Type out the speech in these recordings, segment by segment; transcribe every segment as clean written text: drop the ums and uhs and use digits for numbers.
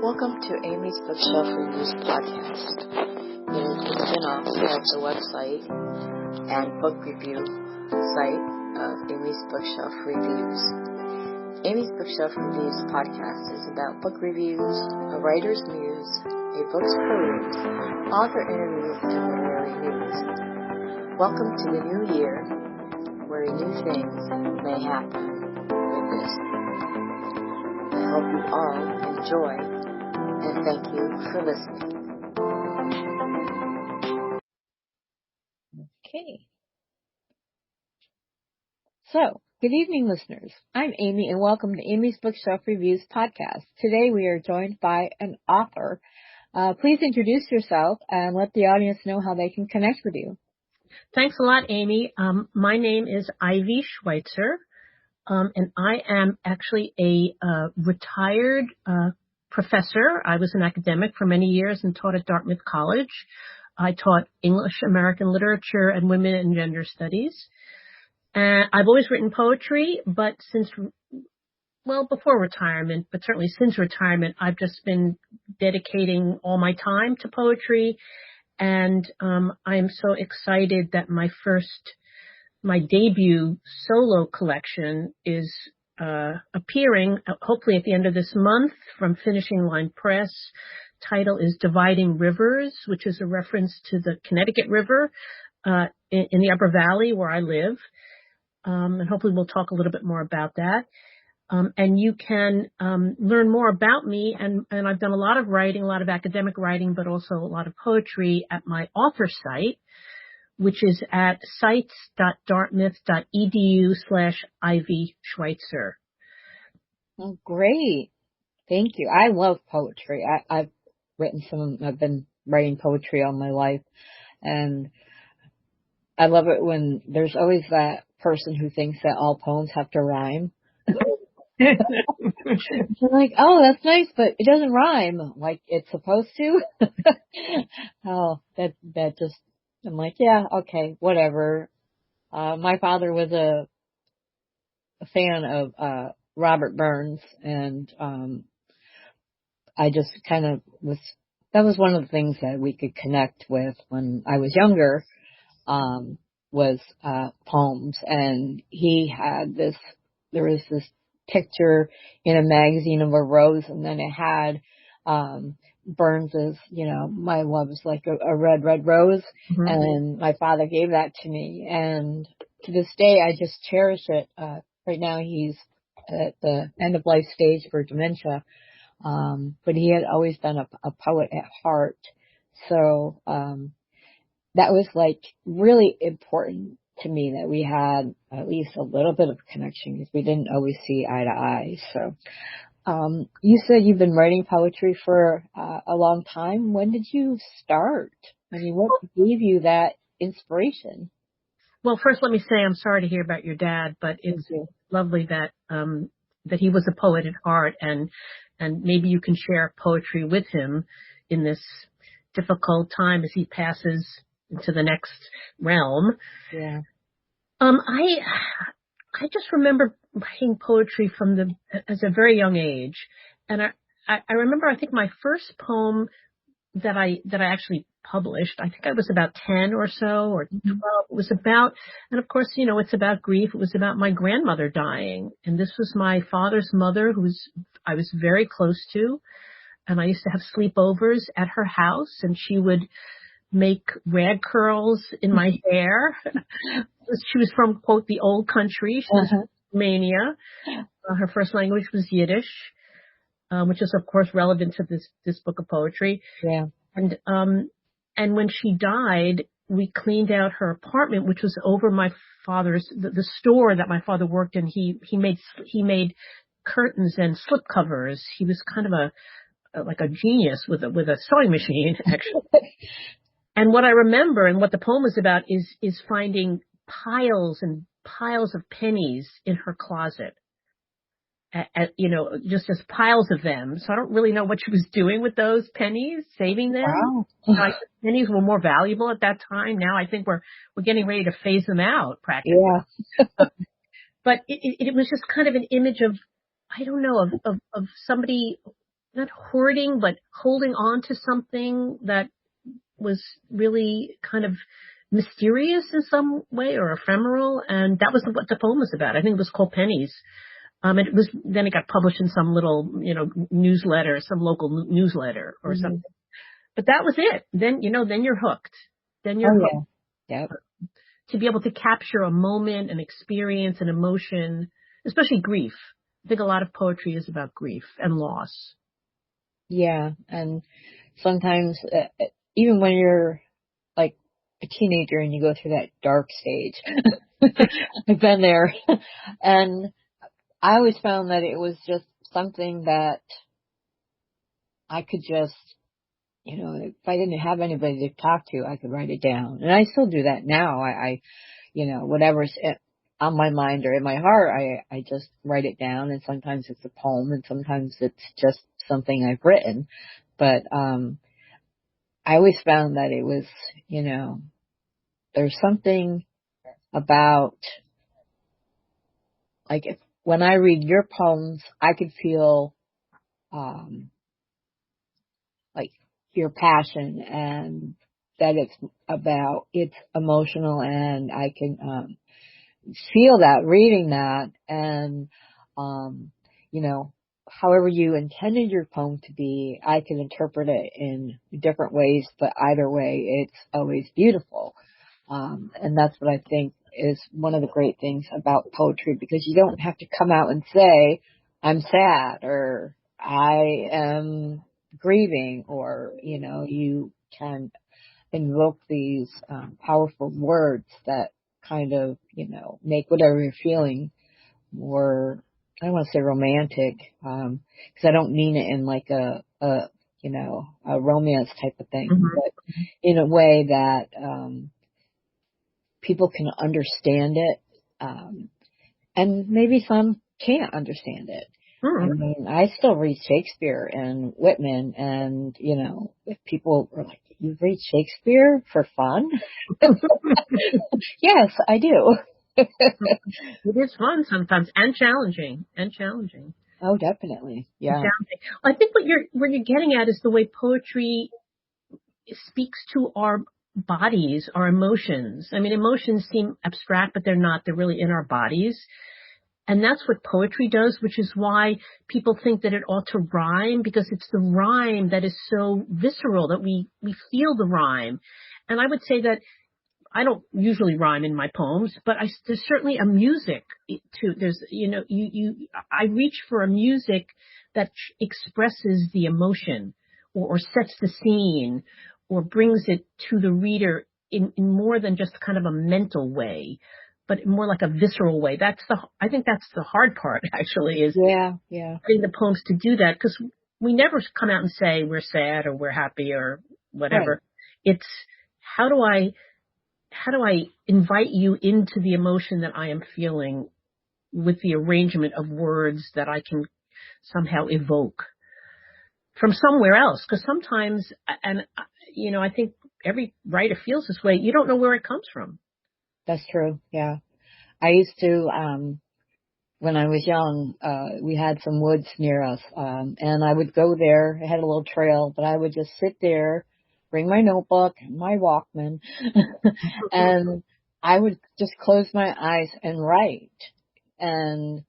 Welcome to Amy's Bookshelf Reviews podcast. It is a spin-off of the website and book review site of Amy's Bookshelf Reviews. Amy's Bookshelf Reviews podcast is about book reviews, a writer's muse, a book's peruse, author interviews, and literary news. Welcome to the new year, where new things may happen with this. I hope you all enjoy, and thank you for listening. Okay. So, good evening, listeners. I'm Amy, and welcome to Amy's Bookshelf Reviews podcast. Today, we are joined by an author. Please introduce yourself and let the audience know how they can connect with you. Thanks a lot, Amy. My name is Ivy Schweitzer, and I am actually a retired professor. I was an academic for many years and taught at Dartmouth College. I taught English, American literature, and women and gender studies. And I've always written poetry, but before retirement, but certainly since retirement, I've just been dedicating all my time to poetry. And I'm so excited that my debut solo collection is appearing, hopefully at the end of this month, from Finishing Line Press. Title is Dividing Rivers, which is a reference to the Connecticut River in the Upper Valley where I live. And hopefully we'll talk a little bit more about that. And you can learn more about me, and I've done a lot of writing, a lot of academic writing, but also a lot of poetry at my author site, which is at sites.dartmouth.edu/Ivy Schweitzer. Oh, great. Thank you. I love poetry. I've been writing poetry all my life, and I love it when there's always that person who thinks that all poems have to rhyme. They're like, oh, that's nice, but it doesn't rhyme like it's supposed to. Oh, that just, I'm like, yeah, okay, whatever. My father was a fan of Robert Burns, and I just kind of that was one of the things that we could connect with when I was younger, was poems. And he had there was this picture in a magazine of a rose, and then it had Burns's, my love is like a red, red rose. Mm-hmm. And my father gave that to me, and to this day I just cherish it. Right now he's at the end of life stage for dementia, but he had always been a poet at heart. So that was like really important to me, that we had at least a little bit of connection, because we didn't always see eye to eye. So you said you've been writing poetry for a long time. When did you start? I mean, what gave you that inspiration? Well, first let me say I'm sorry to hear about your dad, but it's lovely that that he was a poet at heart, and maybe you can share poetry with him in this difficult time as he passes into the next realm. Yeah. I just remember writing poetry as a very young age. And I remember, I think my first poem that I actually published, I think I was about 10 or so, or 12. It was about, and of course, it's about grief. It was about my grandmother dying. And this was my father's mother, I was very close to. And I used to have sleepovers at her house, and she would make rag curls in my hair. She was from, quote, the old country. She was from Romania. Her first language was Yiddish, which is, of course, relevant to this book of poetry. Yeah. And when she died, we cleaned out her apartment, which was over my father's, the store that my father worked in. He made curtains and slip covers. He was kind of like a genius with a sewing machine, actually. And what I remember, and what the poem is about, is finding piles and piles of pennies in her closet. Just as piles of them. So I don't really know what she was doing with those pennies, saving them. Wow. Pennies were more valuable at that time. Now I think we're getting ready to phase them out practically. Yeah. But it was just kind of an image of, I don't know, of somebody not hoarding, but holding on to something that was really kind of mysterious in some way or ephemeral. And that was what the poem was about. I think it was called Pennies. Then it got published in some little, newsletter, some local newsletter or Mm-hmm. something. But that was it. Then you're hooked. Then you're hooked. Yeah. Yep. To be able to capture a moment, an experience, an emotion, especially grief. I think a lot of poetry is about grief and loss. Yeah. And sometimes, even when you're like a teenager and you go through that dark stage, I've been there. And I always found that it was just something that I could just, if I didn't have anybody to talk to, I could write it down. And I still do that now. I whatever's on my mind or in my heart, I just write it down. And sometimes it's a poem and sometimes it's just something I've written. But, I always found that it was, there's something about, like, when I read your poems, I could feel, like your passion and that it's emotional, and I can, feel that reading that, and, however you intended your poem to be, I can interpret it in different ways, but either way, it's always beautiful. And that's what I think is one of the great things about poetry, because you don't have to come out and say, I'm sad, or I am grieving, or, you can invoke these powerful words that kind of, make whatever you're feeling more, I don't want to say romantic, because I don't mean it in like a romance type of thing, Mm-hmm. but in a way that people can understand it, and maybe some can't understand it. Mm-hmm. I mean, I still read Shakespeare and Whitman, and, if people are like, you read Shakespeare for fun? Yes, I do. It is fun sometimes and challenging. Oh, definitely. Yeah. I think what you're getting at is the way poetry speaks to our bodies, our emotions. I mean, emotions seem abstract, but they're not. They're really in our bodies. And that's what poetry does, which is why people think that it ought to rhyme, because it's the rhyme that is so visceral that we feel the rhyme. And I would say that I don't usually rhyme in my poems, but there's certainly a music to, there's, I reach for a music that expresses the emotion or sets the scene or brings it to the reader in more than just kind of a mental way, but more like a visceral way. I think that's the hard part actually, is Yeah. getting the poems to do that, because we never come out and say we're sad or we're happy or whatever. Right. It's how do I invite you into the emotion that I am feeling with the arrangement of words that I can somehow evoke from somewhere else? Because sometimes, and I think every writer feels this way, you don't know where it comes from. That's true. Yeah. I used to, when I was young, we had some woods near us, and I would go there. I had a little trail, but I would just sit there, bring my notebook and my Walkman, and I would just close my eyes and write. And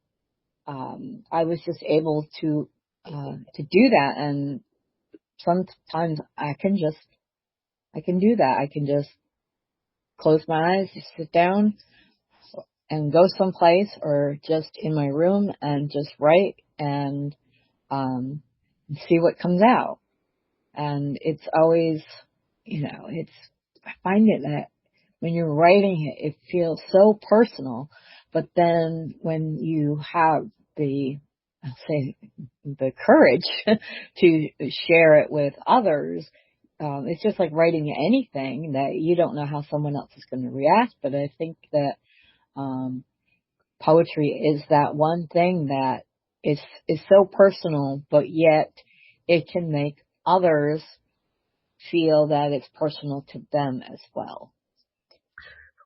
I was just able to do that. And sometimes I can do that. I can just close my eyes, just sit down and go someplace, or just in my room and just write and see what comes out. And it's always, I find it that when you're writing it, it feels so personal. But then when you have the courage to share it with others, it's just like writing anything that you don't know how someone else is going to react. But I think that poetry is that one thing that is so personal, but yet it can make others feel that it's personal to them as well.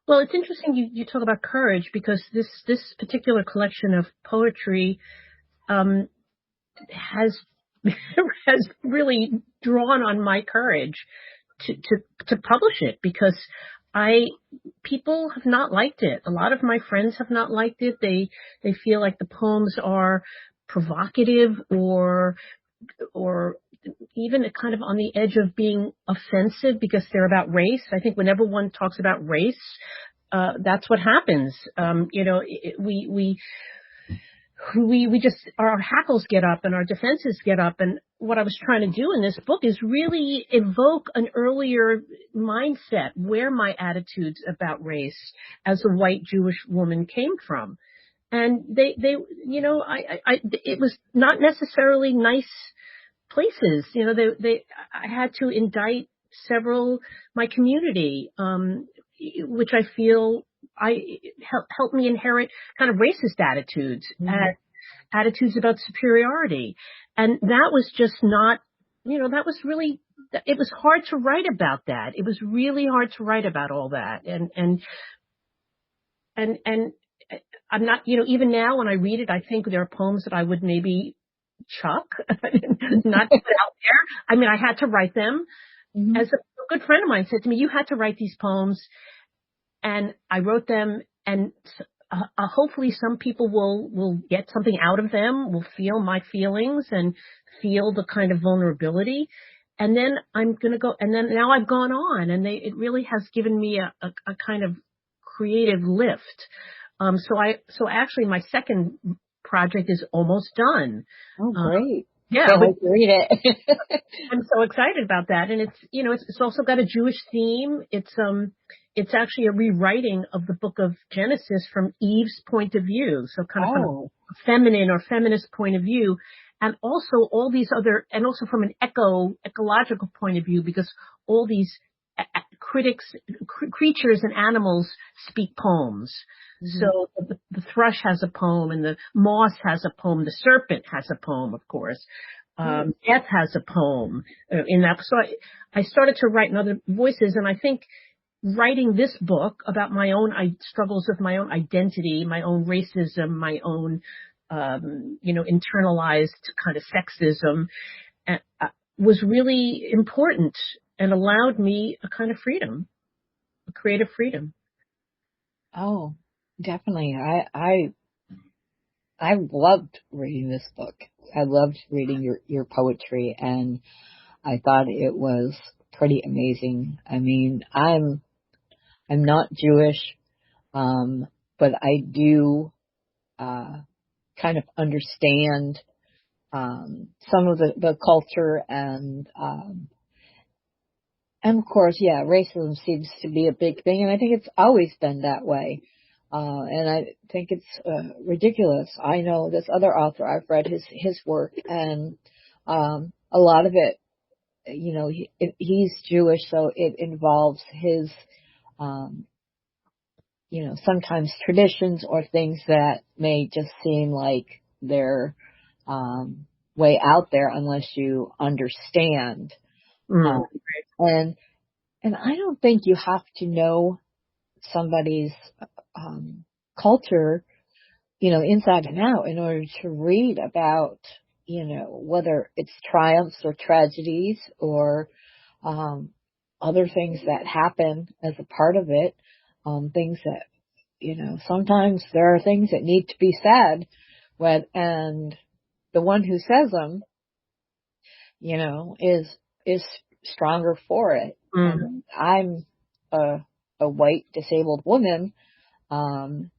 Well, it's interesting you talk about courage, because this particular collection of poetry has has really drawn on my courage to publish it, because people have not liked it. A lot of my friends have not liked it. They feel like the poems are provocative or even kind of on the edge of being offensive because they're about race. I think whenever one talks about race, that's what happens. We just, our hackles get up and our defenses get up. And what I was trying to do in this book is really evoke an earlier mindset where my attitudes about race as a white Jewish woman came from. And it was not necessarily nice places. I had to indict my community, which I feel helped me inherit kind of racist attitudes, and attitudes about superiority. And that was just not, that was really, it was hard to write about that. It was really hard to write about all that. And I'm not, even now when I read it, I think there are poems that I would maybe chuck, not put out there. I mean, I had to write them. As a good friend of mine said to me, you had to write these poems. And I wrote them, and hopefully some people will get something out of them, will feel my feelings and feel the kind of vulnerability. And then I'm going to go, and then now I've gone on, and it really has given me a kind of creative lift. So actually my second project is almost done. Oh, great. Yeah. Can't wait to read it. I'm so excited about that. And it's also got a Jewish theme. It's actually a rewriting of the book of Genesis from Eve's point of view. So kind of from a feminine or feminist point of view. And also all these and also from an ecological point of view, because all these creatures and animals speak poems. So the thrush has a poem, and the moth has a poem. The serpent has a poem, of course. Death has a poem in that. So I started to write in other voices, and I think writing this book about my own struggles with my own identity, my own racism, my own, internalized kind of sexism, was really important and allowed me a kind of freedom, a creative freedom. Oh, definitely. I loved reading this book. I loved reading your poetry, and I thought it was pretty amazing. I mean, I'm not Jewish, but I do kind of understand some of the culture, and of course, yeah, racism seems to be a big thing, and I think it's always been that way. And I think it's ridiculous. I know this other author, I've read his work, and a lot of it, he's Jewish, so it involves his, sometimes traditions or things that may just seem like they're way out there unless you understand. And I don't think you have to know somebody's culture, inside and out in order to read about, whether it's triumphs or tragedies or other things that happen as a part of it, things that, sometimes there are things that need to be said, and the one who says them, is stronger for it. And I'm a white disabled woman, and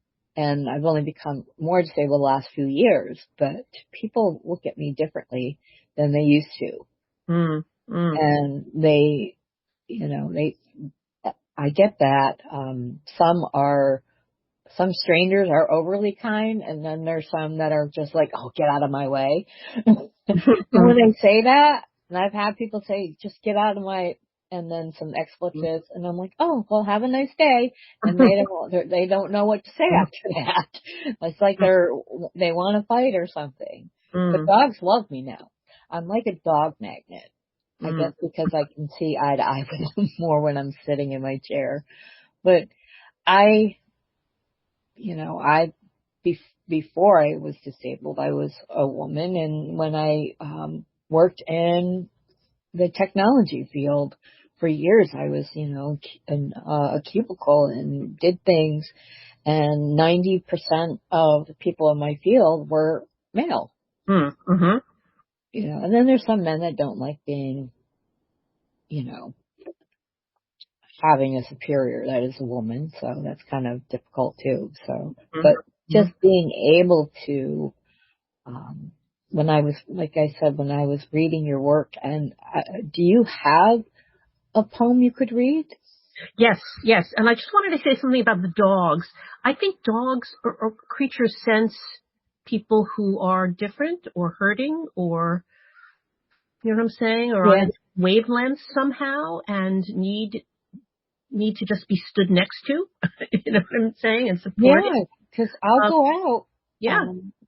I've only become more disabled the last few years, but people look at me differently than they used to. And they, I get that. Some strangers are overly kind, and then there's some that are just like, oh, get out of my way. And when they say that, and I've had people say, just get out of my, and then some expletives, and I'm like, oh, well, have a nice day. And they don't know what to say after that. It's like they want to fight or something. But dogs love me now. I'm like a dog magnet. I guess because I can see eye to eye with them more when I'm sitting in my chair. But before I was disabled, I was a woman, and when I worked in the technology field for years. I was, in a cubicle and did things, and 90% of the people in my field were male. Mm-hmm. And then there's some men that don't like being, having a superior that is a woman, so that's kind of difficult too. So, but just being able to, when I was, like I said, when I was reading your work, and do you have a poem you could read? Yes. And I just wanted to say something about the dogs. I think dogs or creatures sense people who are different or hurting, or, you know what I'm saying? Or on wavelengths somehow, and need to just be stood next to. You know what I'm saying? And supported. Yeah, because I'll go out. Yeah.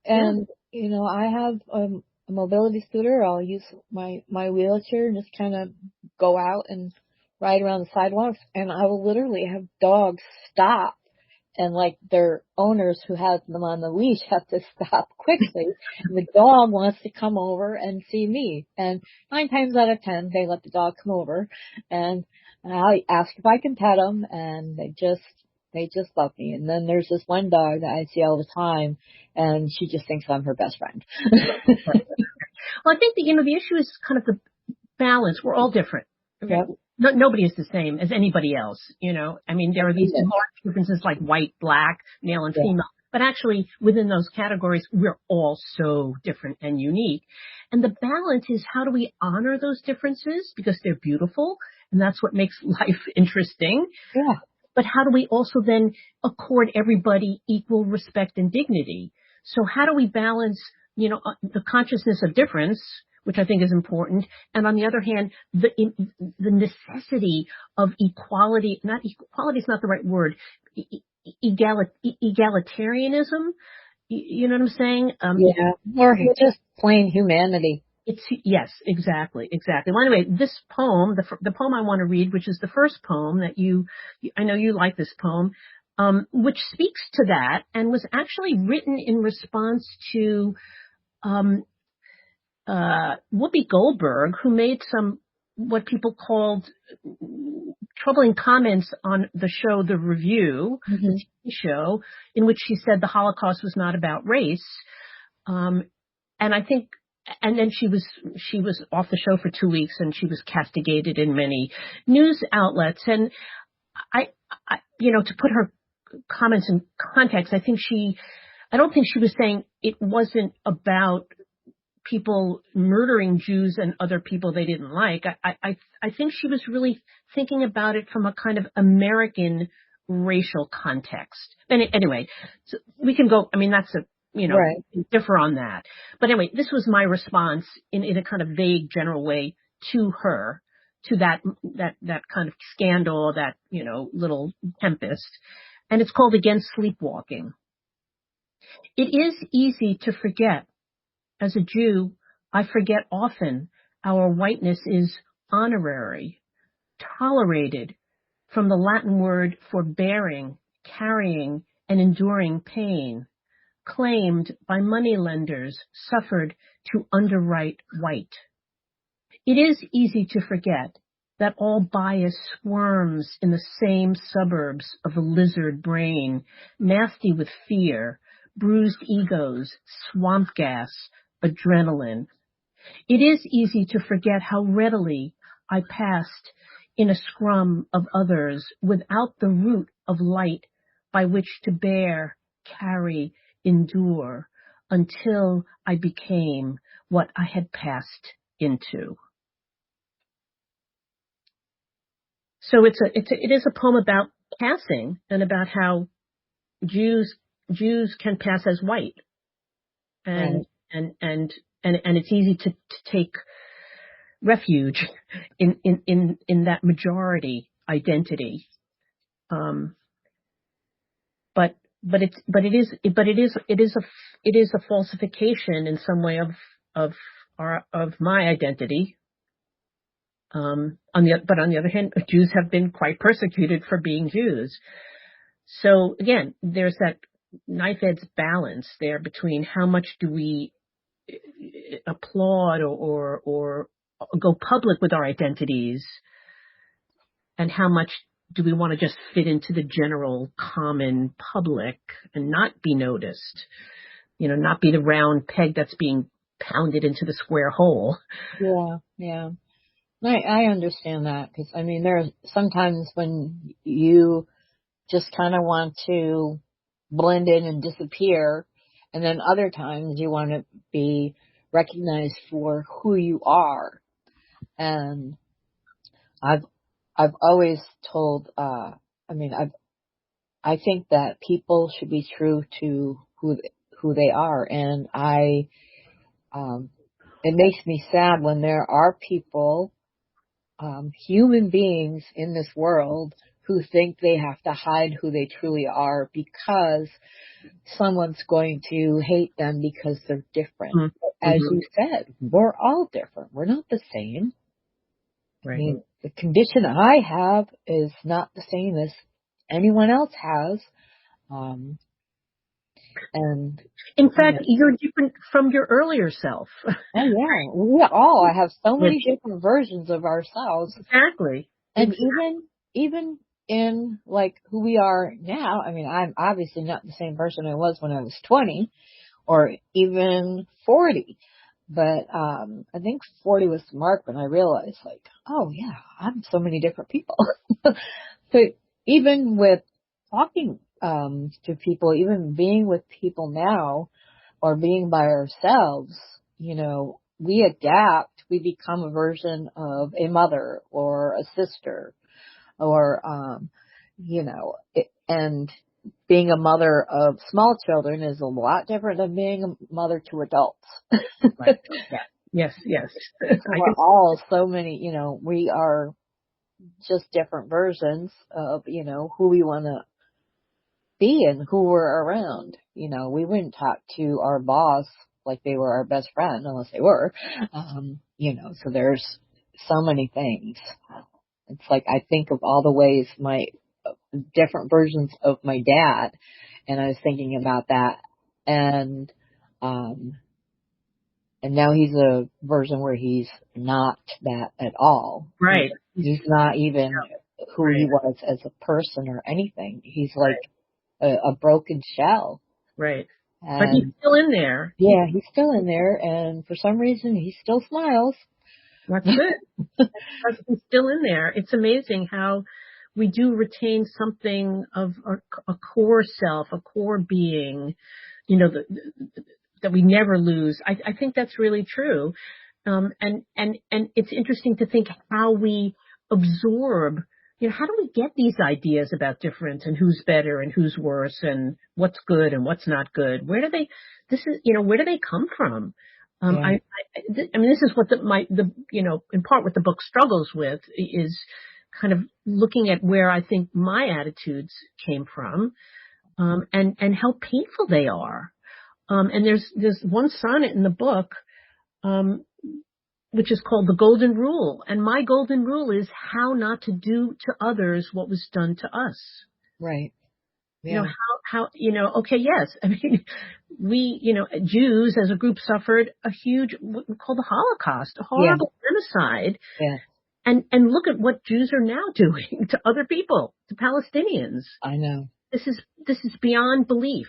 And, I have a mobility scooter. I'll use my wheelchair and just kind of go out and ride around the sidewalks. And I will literally have dogs stop. And like their owners who have them on the leash have to stop quickly. And the dog wants to come over and see me. And 9 times out of 10, they let the dog come over. And I ask if I can pet them, and they just love me. And then there's this one dog that I see all the time, and she just thinks I'm her best friend. Well, I think the issue is kind of the balance. We're all different. Yep. Nobody is the same as anybody else. I mean, there are these large differences like white, black, male and female. But actually, within those categories, we're all so different and unique. And the balance is, how do we honor those differences? Because they're beautiful, and that's what makes life interesting. Yeah. But how do we also then accord everybody equal respect and dignity? So how do we balance, the consciousness of difference, which I think is important, and on the other hand, the necessity of equality. Not equality is not the right word. Egalitarianism. You know what I'm saying? Or just plain humanity. Yes, exactly. Well, anyway, this poem, the poem I want to read, which is the first poem that I know you like this poem, which speaks to that and was actually written in response to, Whoopi Goldberg, who made some, what people called troubling comments on the show, The Review, the TV show, in which she said the Holocaust was not about race. And I think, and then she was off the show for 2 weeks, and she was castigated in many news outlets. And I to put her comments in context, I don't think she was saying it wasn't about people murdering Jews and other people they didn't like. I think she was really thinking about it from a kind of American racial context. And anyway, so we can go, I mean, that's right. differ on that. But anyway, this was my response in a kind of vague, general way to her, to that kind of scandal, that, little tempest. And it's called Against Sleepwalking. It is easy to forget. As a Jew, I forget often our whiteness is honorary, tolerated, from the Latin word for bearing, carrying, and enduring pain, claimed by moneylenders, suffered to underwrite white. It is easy to forget that all bias squirms in the same suburbs of a lizard brain, nasty with fear, bruised egos, swamp gas, adrenaline. It is easy to forget how readily I passed in a scrum of others without the root of light by which to bear, carry, endure, until I became what I had passed into. So it is a poem about passing, and about how Jews can pass as white, and it's easy to take refuge in that majority identity. But it is a falsification in some way of my identity. On the other hand, Jews have been quite persecuted for being Jews. So again, there's that knife edge balance there between how much do we applaud or go public with our identities, and how much do we want to just fit into the general common public and not be noticed, not be the round peg that's being pounded into the square hole. Yeah. I understand that, because there's sometimes when you just kind of want to blend in and disappear, and then other times you want to be recognized for who you are. And I've always told, I think that people should be true to who they are, and it makes me sad when there are people, human beings in this world, who think they have to hide who they truly are because someone's going to hate them because they're different. Mm-hmm. As you said, we're all different. We're not the same. Right. The condition I have is not the same as anyone else has. And in fact, you're different from your earlier self. Oh yeah, we all have so many different versions of ourselves. Exactly. And even in like who we are now, I'm obviously not the same person I was when I was 20 or even 40. But I think 40 was the mark when I realized, like, oh yeah, I'm so many different people. So even with talking to people, even being with people now, or being by ourselves, we adapt. We become a version of a mother or a sister, or and being a mother of small children is a lot different than being a mother to adults. Right. Yes. We're all so many, we are just different versions of, who we want to be and who we're around. We wouldn't talk to our boss like they were our best friend unless they were, so there's so many things. It's like I think of all the ways my different versions of my dad, and I was thinking about that, and now he's a version where he's not that at all. Right. He's not even who he was as a person or anything. He's like a broken shell. Right. And but he's still in there. Yeah, he's still in there, and for some reason he still smiles. That's good. He's still in there. It's amazing how we do retain something of a core self, a core being, that we never lose. I think that's really true. And it's interesting to think how we absorb, how do we get these ideas about difference and who's better and who's worse and what's good and what's not good? Where do they come from? Yeah. This is what in part what the book struggles with is kind of looking at where I think my attitudes came from, and how painful they are. And there's one sonnet in the book, which is called The Golden Rule. And my golden rule is how not to do to others what was done to us. Right. Yeah. Okay, yes. We, Jews as a group suffered a huge, what we call the Holocaust, a horrible genocide. Yeah. And look at what Jews are now doing to other people, to Palestinians. I know. This is beyond belief.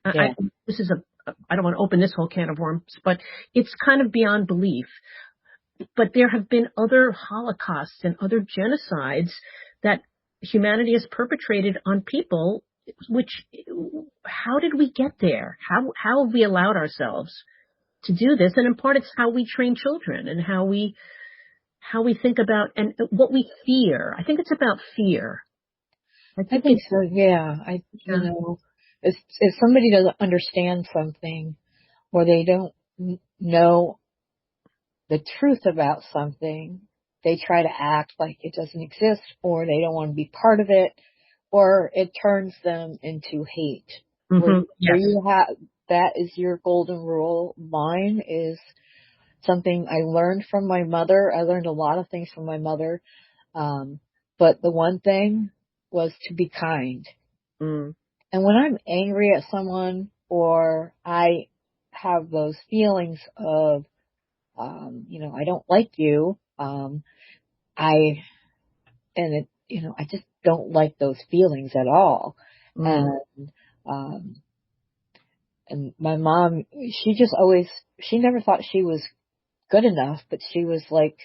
Yeah. I don't want to open this whole can of worms, but it's kind of beyond belief. But there have been other Holocausts and other genocides that humanity has perpetrated on people, how did we get there? How have we allowed ourselves to do this? And in part, it's how we train children and how we think about and what we fear. I think it's about fear. I think so. Yeah. If somebody doesn't understand something, or they don't know the truth about something, they try to act like it doesn't exist, or they don't want to be part of it, or it turns them into hate. Mm-hmm. Where you have, that is your golden rule. Mine is something I learned from my mother. I learned a lot of things from my mother. But the one thing was to be kind. Mm. And when I'm angry at someone, or I have those feelings of, I don't like you. I just don't like those feelings at all. Mm. And my mom, she never thought she was good enough, but she was like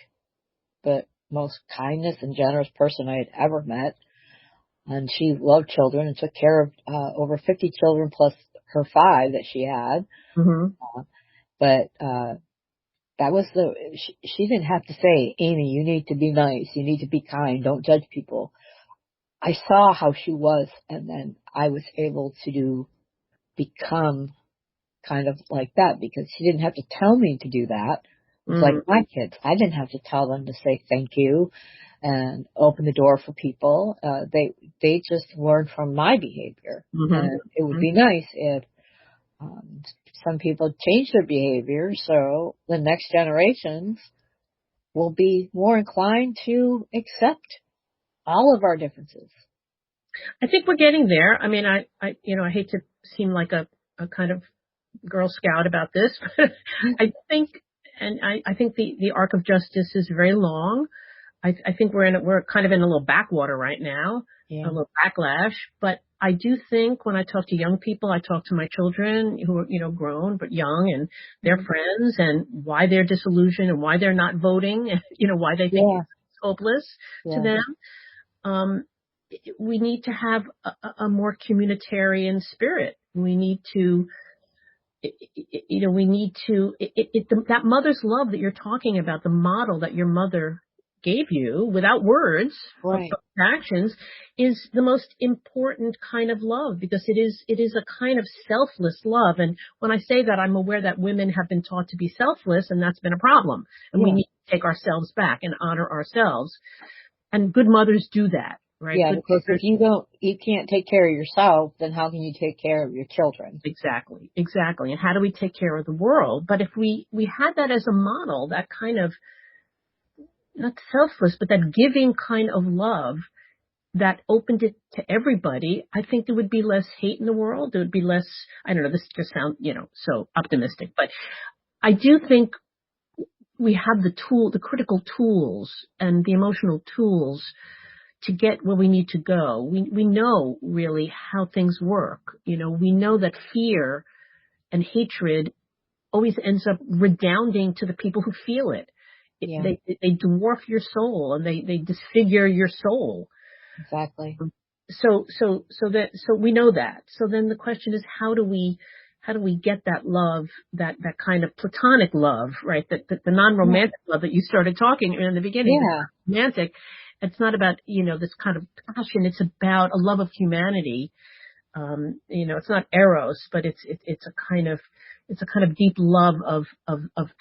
the most kindest and generous person I had ever met. And she loved children and took care of over 50 children plus her 5 that she had. Mm-hmm. But that was she didn't have to say, Amy, you need to be nice, you need to be kind, don't judge people. I saw how she was, and then I was able to become kind of like that, because she didn't have to tell me to do that. It's like my kids. I didn't have to tell them to say thank you and open the door for people. They just learned from my behavior. Mm-hmm. And it would be nice if some people change their behavior so the next generations will be more inclined to accept all of our differences. I think we're getting there. I mean, I hate to seem like a kind of Girl Scout about this, but I think the arc of justice is very long. I think we're kind of in a little backwater right now, a little backlash. But I do think when I talk to young people, I talk to my children who are, grown but young, and their friends, and why they're disillusioned and why they're not voting, and, why they think it's hopeless to them. We need to have a more communitarian spirit. We need to, that mother's love that you're talking about, the model that your mother gave you without words, right, but actions, is the most important kind of love, because it is a kind of selfless love. And when I say that, I'm aware that women have been taught to be selfless, and that's been a problem. And we need to take ourselves back and honor ourselves. And good mothers do that, right? Yeah, good because mothers, if you can't take care of yourself, then how can you take care of your children? Exactly. And how do we take care of the world? But if we had that as a model, that kind of, not selfless, but that giving kind of love that opened it to everybody, I think there would be less hate in the world. There would be less, I don't know, this just sounds, so optimistic, but I do think we have the critical tools and the emotional tools to get where we need to go. We know really how things work. We know that fear and hatred always ends up redounding to the people who feel it. They dwarf your soul, and they disfigure your soul. Exactly. So we know that. So then the question is, how do we get that love, that kind of platonic love, right? The non-romantic love that you started talking in the beginning. Yeah. Romantic. It's not about, this kind of passion. It's about a love of humanity. It's not eros, but it's a kind of deep love of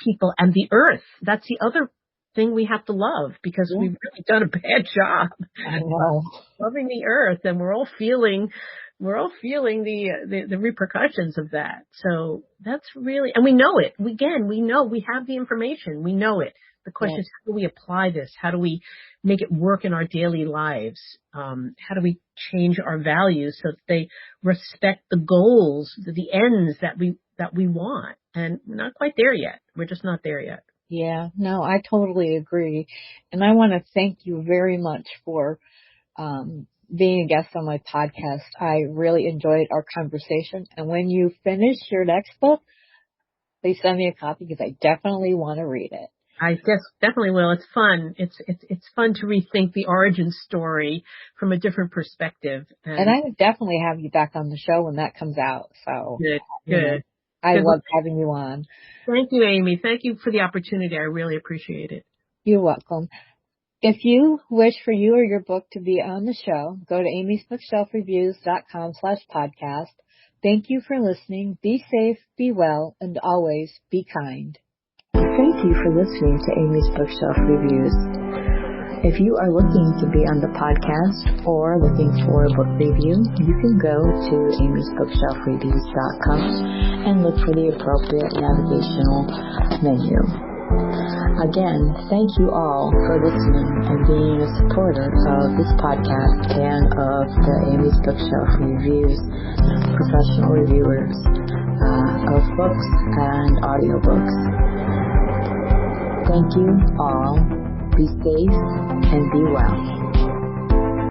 people and the earth. That's the other thing we have to love, because we've really done a bad job. I know. Loving the earth, and we're all feeling the repercussions of that. So that's really, and we know it. We know, we have the information. We know it. The question is, how do we apply this? How do we make it work in our daily lives? How do we change our values so that they respect the goals, the ends that we want? And we're not quite there yet. We're just not there yet. Yeah, no, I totally agree. And I want to thank you very much for being a guest on my podcast. I really enjoyed our conversation. And when you finish your next book, please send me a copy, because I definitely want to read it. I definitely will. It's fun. It's fun to rethink the origin story from a different perspective. And I would definitely have you back on the show when that comes out. So good. I love having you on. Thank you, Amy. Thank you for the opportunity. I really appreciate it. You're welcome. If you wish for you or your book to be on the show, go to amysbookshelfreviews.com/podcast. Thank you for listening. Be safe, be well, and always be kind. Thank you for listening to Amy's Bookshelf Reviews. If you are looking to be on the podcast or looking for a book review, you can go to amysbookshelfreviews.com and look for the appropriate navigational menu. Again, thank you all for listening and being a supporter of this podcast and of the Amy's Bookshelf Reviews professional reviewers of books and audiobooks. Thank you all. Be safe and be well.